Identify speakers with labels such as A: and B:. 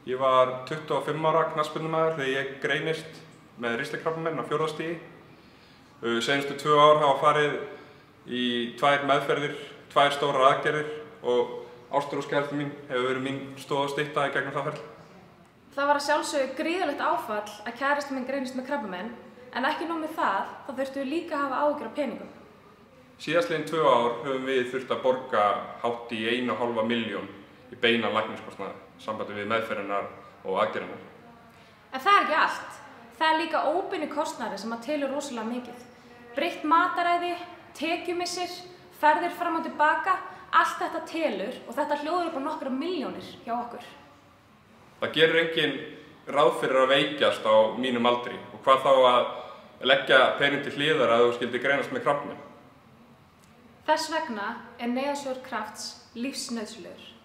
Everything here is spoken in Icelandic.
A: Ég var 25 ára knattspyrnumaður þegar ég greinist með ristilkrabbamein á 4. stigi. Seinustu 2 ár hafa farið í 2 meðferðir, 2 stórar aðgerðir og ástríðuskærasta mín hefur verið mín stoð og stytta í gegnum það ferli.
B: Það var að sjálfsögðu gríðarlegt áfall að kærastinn minn greinist með krabbamein, en ekki nóg með það, þá þurftum við líka að hafa áhyggjur af peningum.
A: Síðastliðin 2 ár höfum við þurft að borga hátt í 1,5 milljón í beina lækniskostnaði sambandi við meðferðirnar og aðgerðirnar.
B: En það er ekki allt. Það er líka óbeini kostnaðir sem að telur rosalega mikið. Breytt mataræði, tekjumissir, ferðir fram og tilbaka, allt þetta telur og þetta hljóðar upp á nokkra milljónir hjá okkur.
A: Það gerir enginn ráð fyrir að veikjast á mínum aldri og hvað þá að leggja pening til hliðar að þú skildir greinast með krabbamein.
B: Þess vegna er Neyðarsjóður Krafts lífsnauðsynlegur.